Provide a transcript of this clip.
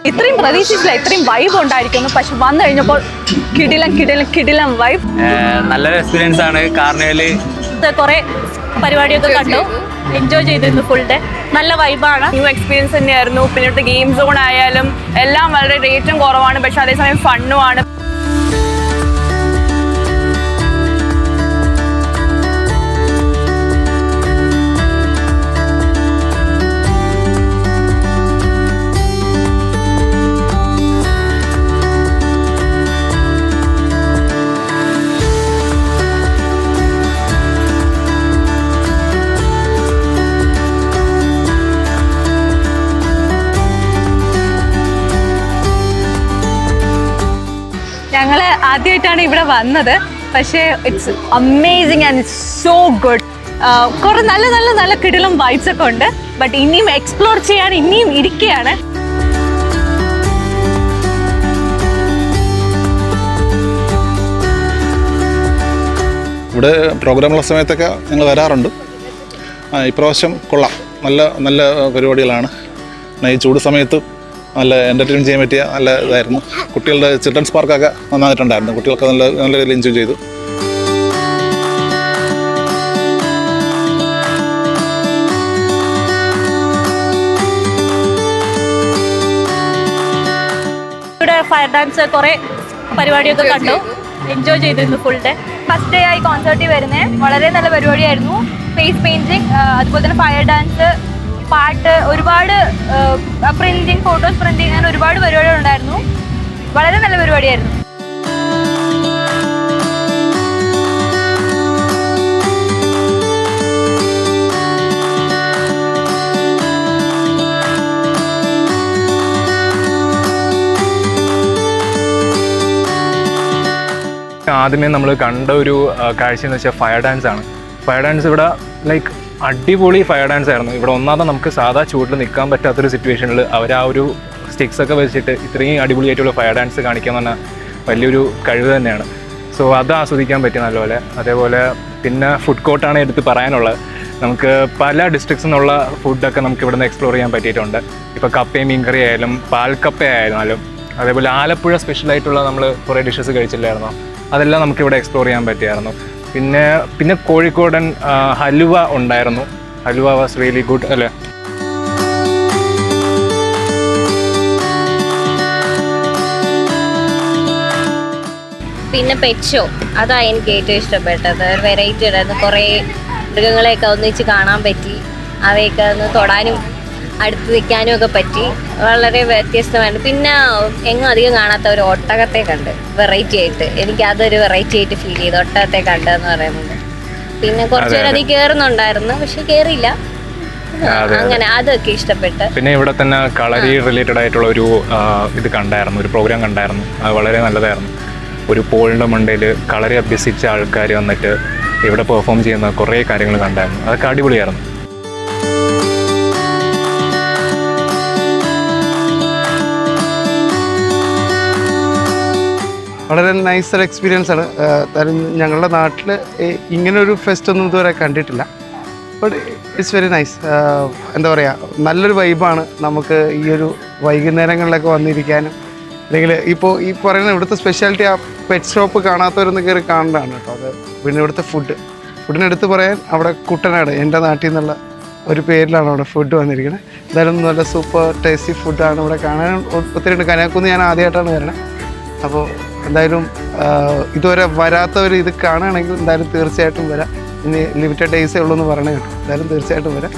ഇത്രയും പ്രതീക്ഷിച്ചില്ല, ഇത്രയും വൈബ് ഉണ്ടായിരിക്കുന്നു. പക്ഷെ വന്നു കഴിഞ്ഞപ്പോൾ കിടിലം വൈബ്. നല്ലൊരു എക്സ്പീരിയൻസ് ആണ്. കാർണിവല് കുറെ പരിപാടിയൊക്കെ കണ്ടു, എൻജോയ് ചെയ്തിരുന്നു. ഫുൾ ഡേ നല്ല വൈബാണ്. ന്യൂ എക്സ്പീരിയൻസ് തന്നെയായിരുന്നു. പിന്നെ ഇവിടുത്തെ ഗെയിം സോൺ ആയാലും എല്ലാം വളരെ റേറ്റും കുറവാണ്, പക്ഷെ അതേസമയം ഫണ്ണുമാണ്. ഞങ്ങൾ ആദ്യമായിട്ടാണ് ഇവിടെ വന്നത്, പക്ഷേ it's amazing and it's so good. കുറെ നല്ല കിടിലം വൈബ്സ് ഒക്കെ ഉണ്ട്. ബട്ട് ഇനിയും എക്സ്പ്ലോർ ചെയ്യാൻ ഇനിയും ഇരിക്കുകയാണ്. ഇവിടെ പ്രോഗ്രാമുള്ള സമയത്തൊക്കെ ഞങ്ങൾ വരാറുണ്ട്. ഇപ്രാവശ്യം കൊള്ളാം, നല്ല പരിപാടികളാണ്. ഈ ചൂട് സമയത്ത് നല്ല എൻ്റർടൈൻ ചെയ്യാൻ പറ്റിയ നല്ല ഇതായിരുന്നു. കുട്ടികളുടെ ചിൽഡ്രൻസ് പാർക്കൊക്കെ നന്നായിട്ടുണ്ടായിരുന്നു. കുട്ടികൾക്ക് നല്ല രീതിയിൽ എൻജോയ് ചെയ്തു. ഇവിടെ ഫയർ ഡാൻസ് കുറെ പരിപാടിയൊക്കെ കണ്ടു, എൻജോയ് ചെയ്തിരുന്നു ഫുൾ ഡേ. ഫസ്റ്റ് ഡേ ആയി കോൺസേർട്ടിൽ വരുന്നത് വളരെ നല്ല പരിപാടിയായിരുന്നു. ഫേസ് പെയിന്റിങ്, അതുപോലെ തന്നെ ഫയർ ഡാൻസ്, പാട്ട്, ഒരുപാട് പ്രിന്റിങ്, ഫോട്ടോസ് പ്രിന്റിങ്, അങ്ങനെ ഒരുപാട് പരിപാടികൾ ഉണ്ടായിരുന്നു. വളരെ നല്ല പരിപാടിയായിരുന്നു. ആദ്യമേ നമ്മൾ കണ്ട ഒരു കാഴ്ച എന്ന് വെച്ചാൽ ഫയർ ഡാൻസ് ആണ്. ഫയർ ഡാൻസ് ഇവിടെ ലൈക്ക് അടിപൊളി ഫയർ ഡാൻസ് ആയിരുന്നു. ഇവിടെ ഒന്നാമത് നമുക്ക് സാധാ ചൂടിൽ നിൽക്കാൻ പറ്റാത്തൊരു സിറ്റുവേഷനിൽ അവർ ആ ഒരു സ്റ്റിക്സ് ഒക്കെ വെച്ചിട്ട് ഇത്രയും അടിപൊളിയായിട്ടുള്ള ഫയർ ഡാൻസ് കാണിക്കുക എന്ന് പറഞ്ഞാൽ വലിയൊരു കഴിവ് തന്നെയാണ്. സോ അത് ആസ്വദിക്കാൻ പറ്റി നല്ലപോലെ. അതേപോലെ പിന്നെ ഫുഡ് കോർട്ടാണ് എടുത്ത് പറയാനുള്ളത്. നമുക്ക് പല ഡിസ്ട്രിക്ട്സിൽ നിന്നുള്ള ഫുഡൊക്കെ നമുക്ക് ഇവിടെ നിന്ന് എക്സ്പ്ലോർ ചെയ്യാൻ പറ്റിയിട്ടുണ്ട്. ഇപ്പോൾ കപ്പയും മീൻകറി ആയാലും പാൽക്കപ്പ ആയിരുന്നാലും, അതേപോലെ ആലപ്പുഴ സ്പെഷ്യലായിട്ടുള്ള നമ്മൾ കുറേ ഡിഷസ് കഴിച്ചില്ലായിരുന്നോ, അതെല്ലാം നമുക്കിവിടെ എക്സ്പ്ലോർ ചെയ്യാൻ പറ്റിയായിരുന്നു. പിന്നെ കോഴിക്കോടൻ ഹലുവ ഉണ്ടായിരുന്നു. ഹലുവ വാസ് റിയലി ഗുഡ് അല്ലേ. പിന്നെ പെറ്റ് ഷോ, അതാണ് എനിക്ക് ഏറ്റവും ഇഷ്ടപ്പെട്ടത്. ഒരു വെറൈറ്റി ഉണ്ടായിരുന്നു. കുറേ മൃഗങ്ങളെയൊക്കെ ഒന്നിച്ച് കാണാൻ പറ്റി. അവയൊക്കെ ഒന്ന് തൊടാനും അടുത്ത് നിൽക്കാനും ഒക്കെ പറ്റി. വളരെ വ്യത്യസ്തമായിരുന്നു. പിന്നെ എങ്ങും അധികം കാണാത്ത ഒരു ഒട്ടകത്തെ കണ്ട്, വെറൈറ്റി ആയിട്ട്. എനിക്ക് അതൊരു വെറൈറ്റി ആയിട്ട് ഫീൽ ചെയ്തു, ഒട്ടകത്തെ കണ്ടെന്ന് പറയുന്നത്. പിന്നെ കുറച്ചുപേർ അതിൽ കയറുന്നുണ്ടായിരുന്നു, പക്ഷെ കയറിയില്ല. അങ്ങനെ അതൊക്കെ ഇഷ്ടപ്പെട്ട്. പിന്നെ ഇവിടെ തന്നെ കളരി റിലേറ്റഡ് ആയിട്ടുള്ള ഒരു ഇത് കണ്ടായിരുന്നു, ഒരു പ്രോഗ്രാം കണ്ടായിരുന്നു. അത് വളരെ നല്ലതായിരുന്നു. ഒരു പോളിൻ്റെ മണ്ടയിൽ കളരി അഭ്യസിച്ച ആൾക്കാർ വന്നിട്ട് ഇവിടെ പെർഫോം ചെയ്യുന്ന കുറേ കാര്യങ്ങൾ കണ്ടായിരുന്നു. അതൊക്കെ അടിപൊളിയായിരുന്നു. വളരെ നൈസൊരു എക്സ്പീരിയൻസ് ആണ്. ഞങ്ങളുടെ നാട്ടിൽ ഇങ്ങനൊരു ഫെസ്റ്റ് ഒന്നും ഇതുവരെ കണ്ടിട്ടില്ല. But it's very nice. എന്താ പറയുക, നല്ലൊരു വൈബാണ്. നമുക്ക് ഈ ഒരു വൈകുന്നേരങ്ങളിലൊക്കെ വന്നിരിക്കാനും, അല്ലെങ്കിൽ ഇപ്പോൾ ഈ പറയുന്ന ഇവിടുത്തെ സ്പെഷ്യാലിറ്റി ആ പെറ്റ് ഷോപ്പ് കാണാത്തവരൊന്ന് കയറി കാണേണ്ടതാണ് കേട്ടോ. അത് പിന്നെ ഇവിടുത്തെ ഫുഡിനെടുത്ത് പറയാൻ അവിടെ കുട്ടനാട്, എൻ്റെ നാട്ടിൽ നിന്നുള്ള ഒരു പേരിലാണ് അവിടെ ഫുഡ് വന്നിരിക്കുന്നത്. എന്തായാലും നല്ല സൂപ്പർ ടേസ്റ്റി ഫുഡാണ്. ഇവിടെ കാണാൻ ഒത്തിരി ഉണ്ട്. കന്യാകുമാരി ഞാൻ ആദ്യമായിട്ടാണ് വരണത്. അപ്പോൾ എന്തായാലും ഇതുവരെ വരാത്തവർ ഇത് കാണുകയാണെങ്കിൽ എന്തായാലും തീർച്ചയായിട്ടും വരാം. ഇനി ലിമിറ്റഡ് ഡേയ്സേ ഉള്ളൂ എന്ന് പറയണേ കേട്ടോ. എന്തായാലും തീർച്ചയായിട്ടും വരാം.